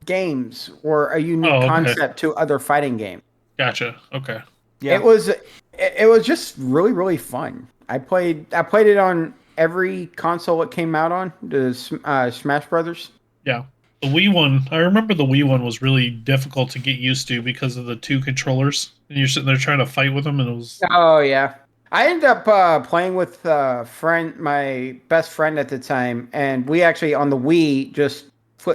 Games were a unique concept to other fighting games. Gotcha. Okay. Yeah. It was just really, really fun. I played it on every console it came out on, the Smash Brothers. Yeah. The Wii one, I remember the Wii one was really difficult to get used to because of the 2 controllers. And you're sitting there trying to fight with them, and it was... Oh, yeah. I ended up playing with my best friend at the time, and we actually, on the Wii, just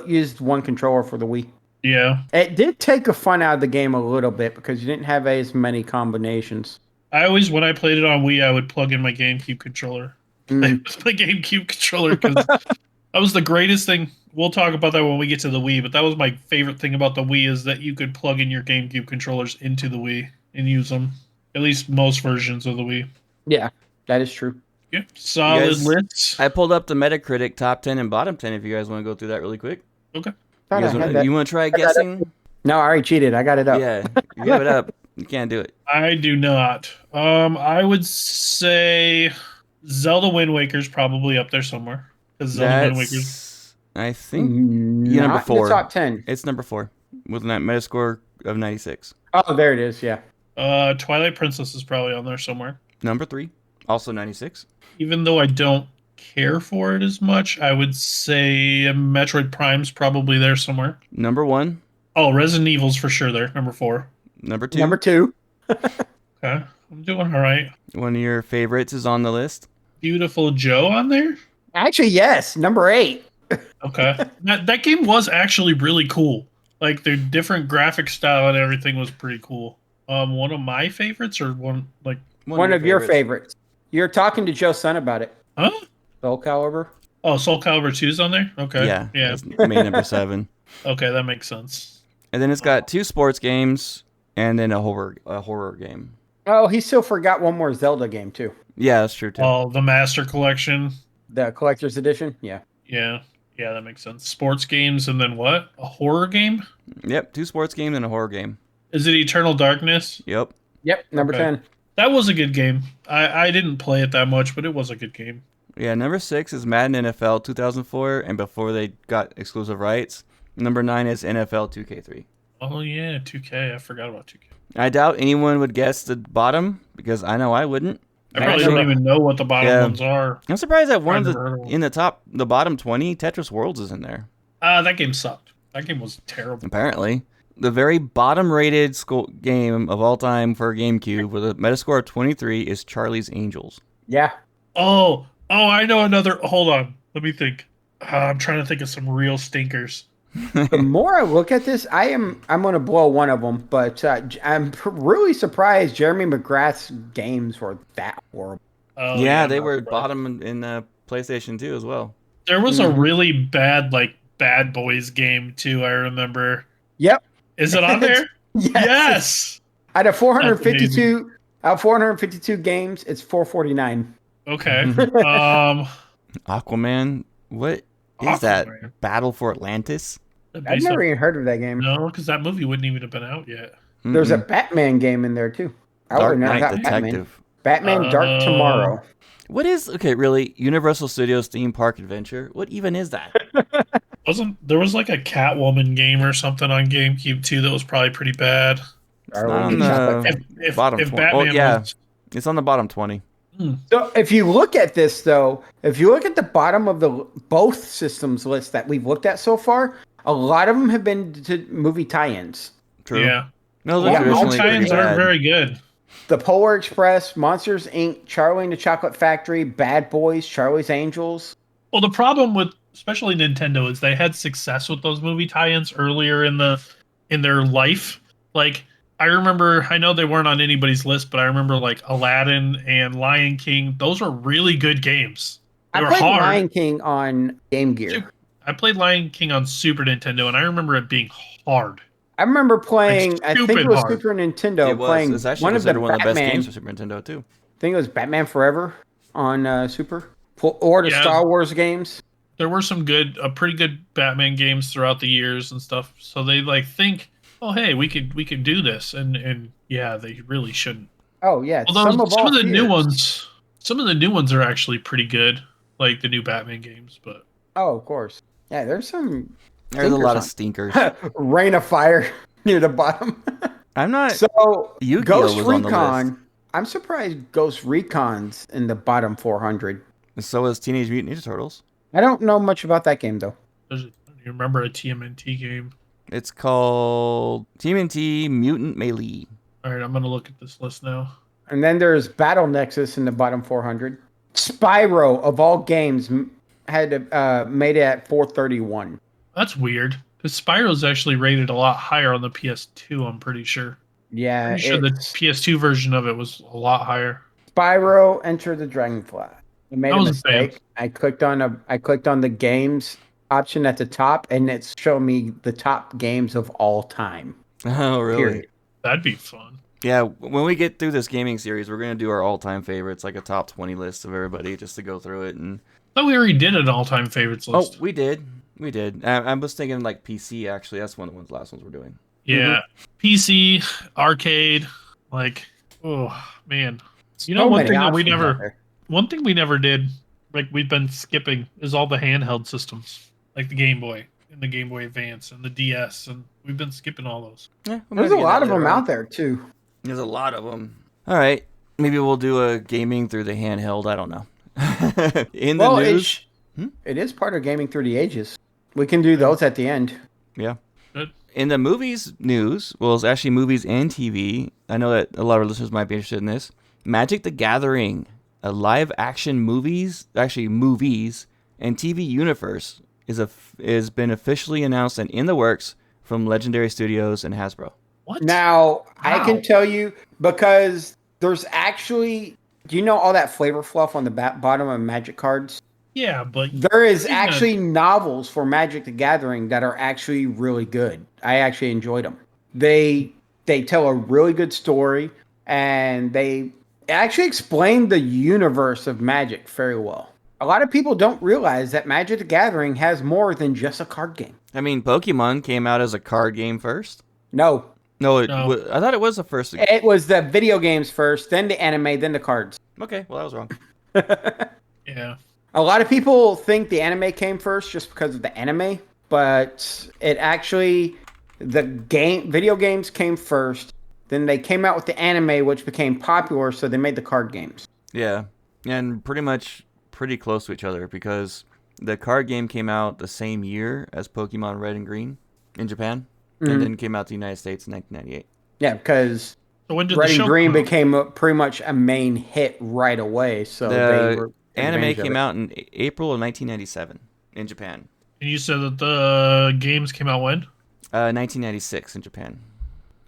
used one controller for the Wii. Yeah. It did take the fun out of the game a little bit because you didn't have as many combinations. When I played it on Wii, I would plug in my GameCube controller. My GameCube controller, because that was the greatest thing. We'll talk about that when we get to the Wii, but that was my favorite thing about the Wii is that you could plug in your GameCube controllers into the Wii and use them. At least most versions of the Wii. Yeah, that is true. Yeah, solid lists. I pulled up the Metacritic top 10 and bottom 10 if you guys want to go through that really quick. Okay. You want to try guessing? No, I already cheated. I got it up. Yeah, you give it up. You can't do it. I do not. I would say Zelda Wind Waker's probably up there somewhere. Zelda Wind Waker's... I think number 4. In the top 10. It's number 4 with a Metascore of 96. Oh, there it is. Yeah. Twilight Princess is probably on there somewhere. Number 3, also 96. Even though I don't care for it as much, I would say Metroid Prime's probably there somewhere. Number 1. Oh, Resident Evil's for sure there. Number 4. Number 2. Number 2. Okay, I'm doing all right. One of your favorites is on the list. Beautiful Joe on there? Actually, yes. Number 8. Okay. That game was actually really cool. Like, their different graphic style and everything was pretty cool. One of my favorites or one of your favorites. You're talking to Joe Sun about it. Huh? Soul Calibur. Oh, Soul Calibur 2's on there? Okay. Yeah. That's main number 7. Okay, that makes sense. And then it's got 2 sports games and then a horror game. Oh, he still forgot one more Zelda game too. Yeah, that's true too. Oh, the Master Collection. The collector's edition. Yeah. Yeah, that makes sense. Sports games and then what? A horror game? Yep, 2 sports games and a horror game. Is it Eternal Darkness? Yep. Yep. Number 10. That was a good game. I didn't play it that much, but it was a good game. Yeah, number 6 is Madden NFL 2004, and before they got exclusive rights. Number 9 is NFL 2K3. Oh yeah, 2K. I forgot about 2K. I doubt anyone would guess the bottom because I know I wouldn't. I probably don't even know what the bottom ones are. I'm surprised that one of the bottom 20, Tetris Worlds is in there. That game sucked. That game was terrible. Apparently. The very bottom-rated game of all time for GameCube with a Metascore of 23 is Charlie's Angels. Yeah. Oh, I know another. Hold on. Let me think. I'm trying to think of some real stinkers. The more I look at this, I'm going to blow one of them, but I'm really surprised Jeremy McGrath's games were that horrible. Oh, yeah, they were bottom in PlayStation 2 as well. There was a really bad, Bad Boys game too. I remember. Yep. Is it on there? Yes. Out of 452 games, it's 449. Okay. Aquaman. What is that? Battle for Atlantis? I've never even heard of that game. No, because that movie wouldn't even have been out yet. Mm-mm. There's a Batman game in there too. Dark Knight Detective. Batman Dark Tomorrow. What is really Universal Studios Theme Park Adventure? What even is that? There was a Catwoman game or something on GameCube too that was probably pretty bad. It's not on the bottom 20. Oh yeah, it's on the bottom 20. So if you look at this though, if you look at the bottom of the both systems list that we've looked at so far, a lot of them have been to movie tie-ins. True. Yeah. No, those tie-ins aren't very good. The Polar Express, Monsters Inc., Charlie and the Chocolate Factory, Bad Boys, Charlie's Angels. Well, the problem with especially Nintendo is they had success with those movie tie-ins earlier in their life. I know they weren't on anybody's list, but I remember Aladdin and Lion King. Those were really good games. They were hard. I played Lion King on Game Gear. I played Lion King on Super Nintendo, and I remember it being hard. I remember playing, I think it was hard. Super Nintendo, playing it's actually one of the best games for Super Nintendo, too. I think it was Batman Forever on Super. Or the Star Wars games. There were some pretty good Batman games throughout the years and stuff. So they think, oh, hey, we could do this. And yeah, they really shouldn't. Oh, yeah. Although some of the new ones are actually pretty good, like the new Batman games. But oh, of course. Yeah, there's a lot of stinkers. Rain of Fire near the bottom. I'm not. So Yu-Gi-Oh Ghost was Recon. on the list. I'm surprised Ghost Recon's in the bottom 400. And so is Teenage Mutant Ninja Turtles. I don't know much about that game though. You remember a TMNT game? It's called TMNT Mutant Melee. All right, I'm gonna look at this list now. And then there's Battle Nexus in the bottom 400. Spyro of all games had made it at 431. That's weird because Spyro's actually rated a lot higher on the PS2. I'm pretty sure. Yeah, pretty sure the PS2 version of it was a lot higher. Spyro Enter the Dragonfly. I made a mistake. I clicked on the games option at the top, and it's showing me the top games of all time. Oh, really? Period. That'd be fun. Yeah, when we get through this gaming series, we're gonna do our all-time favorites, like a top 20 list of everybody, just to go through it. And oh, we already did an all-time favorites list. Oh, we did. I was thinking PC. Actually, that's one of the last ones we're doing. Yeah, PC, arcade, oh man. One thing we never did, we've been skipping, is all the handheld systems, like the Game Boy and the Game Boy Advance and the DS, and we've been skipping all those. Yeah, there's a lot of them out there too. There's a lot of them. All right, maybe we'll do a gaming through the handheld. I don't know. In the news, it is part of gaming through the ages. We can do those at the end. Yeah. Good. In the movies news, well, it's actually movies and TV. I know that a lot of our listeners might be interested in this. Magic the Gathering, a live-action movies and TV universe is been officially announced and in the works from Legendary Studios and Hasbro. What? Now, I can tell you, because there's actually... Do you know all that flavor fluff on the bottom of Magic cards? Yeah, but there is actually novels for Magic the Gathering that are actually really good. I actually enjoyed them. They tell a really good story, and they actually explain the universe of Magic very well. A lot of people don't realize that Magic the Gathering has more than just a card game. I mean, Pokemon came out as a card game first. No. No, I thought it was the first. It was the video games first, then the anime, then the cards. Okay, well, that was wrong. Yeah. A lot of people think the anime came first just because of the anime, but it actually, video games came first, then they came out with the anime, which became popular, so they made the card games. Yeah, and pretty close to each other because the card game came out the same year as Pokemon Red and Green in Japan, and then came out to the United States in 1998. Yeah, because Red and Green became pretty much a main hit right away. So the anime came out in April of 1997 in Japan. And you said that the games came out when? 1996 in Japan.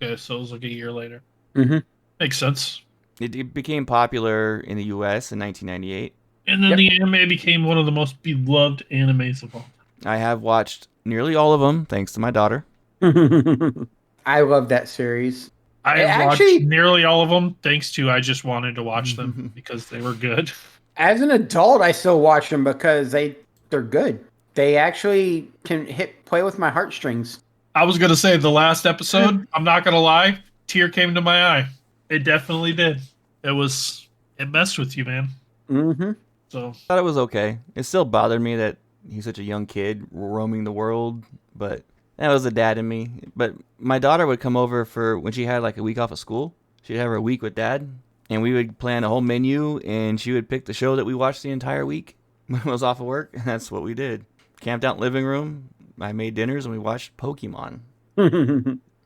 Okay, so it was like a year later. Mm-hmm. Makes sense. It became popular in the U.S. in 1998. And then the anime became one of the most beloved animes of all. I have watched nearly all of them, thanks to my daughter. I love that series. I have watched nearly all of them, thanks to I just wanted to watch them because they were good. As an adult, I still watch them because they're good. They actually can play with my heartstrings. I was going to say the last episode, I'm not going to lie, tear came to my eye. It definitely did. It messed with you, man. Mm-hmm. So I thought it was okay. It still bothered me that he's such a young kid roaming the world, but that was the dad in me. But my daughter would come over for when she had like a week off of school. She'd have her week with dad, and we would plan a whole menu, and she would pick the show that we watched the entire week when I was off of work, and that's what we did. Camped out in the living room. I made dinners, and we watched Pokemon.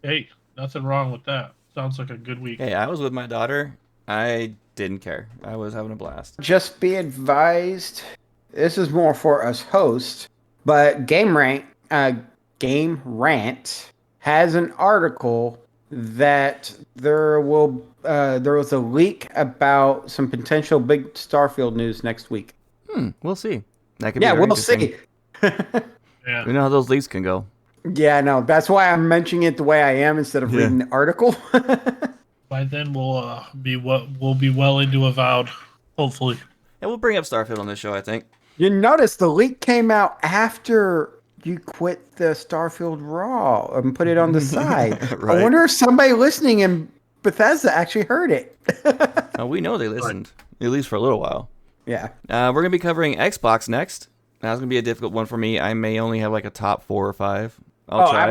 Hey, nothing wrong with that. Sounds like a good week. Hey, I was with my daughter. I didn't care. I was having a blast. Just be advised, this is more for us hosts, but Game Rant has an article that there was a leak about some potential big Starfield news next week. We'll see. That could be we'll see. Yeah. We know how those leaks can go. Yeah, no, that's why I'm mentioning it the way I am instead of reading the article. By then we'll be well into Avowed, hopefully. And we'll bring up Starfield on this show, I think. You notice the leak came out after you quit the Starfield Raw and put it on the side. Right. I wonder if somebody listening in Bethesda actually heard it. We know they listened, at least for a little while. Yeah. We're going to be covering Xbox next. That's going to be a difficult one for me. I may only have like a top 4 or 5. I'll try.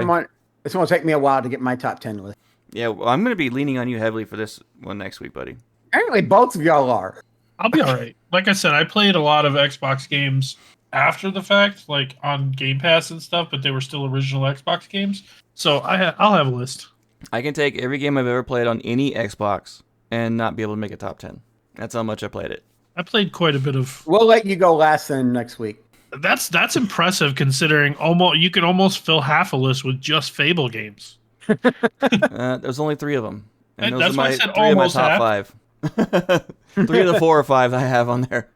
It's going to take me a while to get my top 10 list. Yeah, well, I'm going to be leaning on you heavily for this one next week, buddy. Apparently, both of y'all are. I'll be all right. Like I said, I played a lot of Xbox games after the fact, like on Game Pass and stuff, but they were still original Xbox games. So I'll have a list. I can take every game I've ever played on any Xbox and not be able to make a top 10. That's how much I played it. I played quite a bit of. We'll let you go last then next week. That's impressive considering you can almost fill half a list with just Fable games. There's only 3 of them. And those that's are why my, I said 3 of my almost top half. 5. 3 of the 4 or 5 I have on there.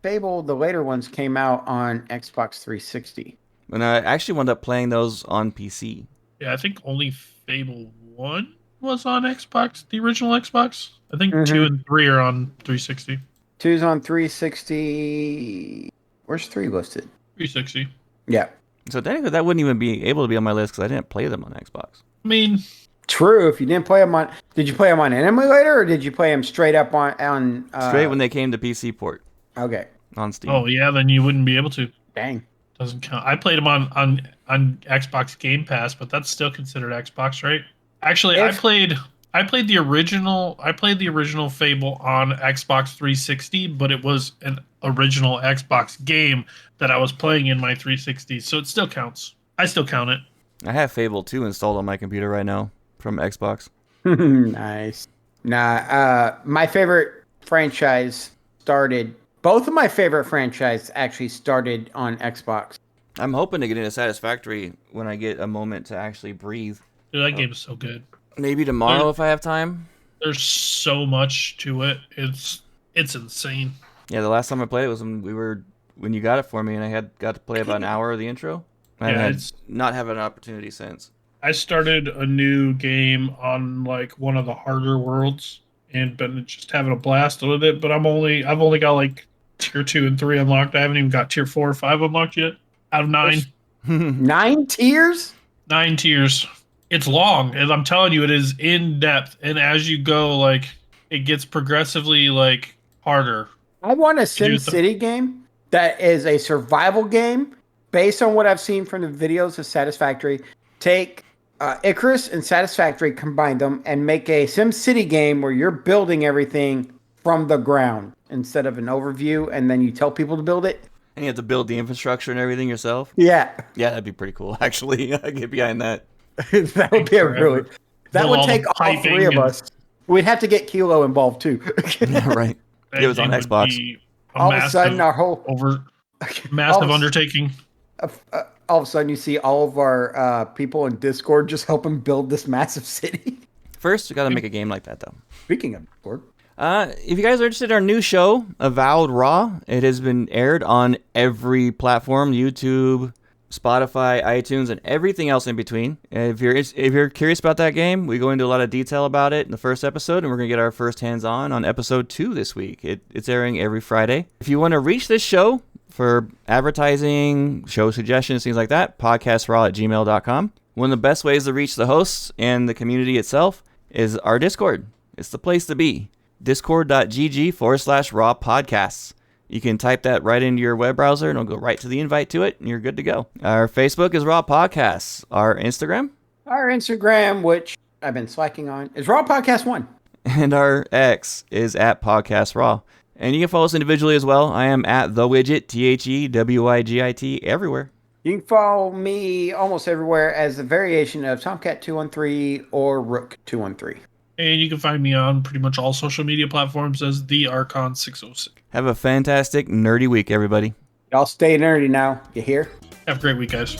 Fable, the later ones came out on Xbox 360. And I actually wound up playing those on PC. Yeah, I think only Fable 1 was on Xbox, the original Xbox. I think 2 and 3 are on 360. 2's on 360. Where's 3 listed? 360. Yeah. So technically that wouldn't even be able to be on my list because I didn't play them on Xbox. I mean... True, if you didn't play them on... Did you play them on an emulator or did you play them straight up on straight when they came to PC port. Okay. On Steam. Oh, yeah, then you wouldn't be able to. Dang. Doesn't count. I played them on Xbox Game Pass, but that's still considered Xbox, right? Actually, I played the original Fable on Xbox 360, but it was an original Xbox game that I was playing in my 360, so it still counts. I still count it. I have Fable 2 installed on my computer right now from Xbox. Nice. My favorite franchise started... Both of my favorite franchises actually started on Xbox. I'm hoping to get into Satisfactory when I get a moment to actually breathe. Dude, that game is so good. Maybe tomorrow if I have time. There's so much to it. It's insane. Yeah, the last time I played it was when we were when you got it for me, and I got to play about an hour of the intro. I had not had an opportunity since. I started a new game on like one of the harder worlds and been just having a blast with it. But I've only got like tier 2 and 3 unlocked. I haven't even got tier 4 or 5 unlocked yet. Out of 9. 9 tiers? 9 tiers. It's long, and I'm telling you, it is in depth. And as you go, like it gets progressively like harder. I want a Sim City game that is a survival game based on what I've seen from the videos of Satisfactory. Take Icarus and Satisfactory, combine them, and make a Sim City game where you're building everything from the ground instead of an overview, and then you tell people to build it. And you have to build the infrastructure and everything yourself? Yeah. Yeah, that'd be pretty cool, actually. I'd get behind that. That would be that would take all 3 of us. We'd have to get Kilo involved, too. Yeah, right. It was on Xbox. All of a sudden, our whole... massive undertaking. All of a sudden, you see all of our people in Discord just helping build this massive city. First, we got to make a game like that, though. Speaking of Discord. If you guys are interested in our new show, Avowed Raw, it has been aired on every platform, YouTube, Spotify, iTunes, and everything else in between. If you're curious about that game, we go into a lot of detail about it in the first episode, and we're going to get our first hands-on episode 2 this week. It's airing every Friday. If you want to reach this show for advertising, show suggestions, things like that, podcastraw@gmail.com. One of the best ways to reach the hosts and the community itself is our Discord. It's the place to be. Discord.gg/raw podcasts. You can type that right into your web browser and it'll go right to the invite to it and you're good to go. Our Facebook is Raw Podcasts. Our Instagram, which I've been slacking on, is Raw Podcast 1. And our X is @PodcastRaw. And you can follow us individually as well. I am @TheWigit, TheWigit, everywhere. You can follow me almost everywhere as a variation of Tomcat213 or Rook213. And you can find me on pretty much all social media platforms as the Archon606. Have a fantastic nerdy week, everybody. Y'all stay nerdy now. You hear? Have a great week, guys.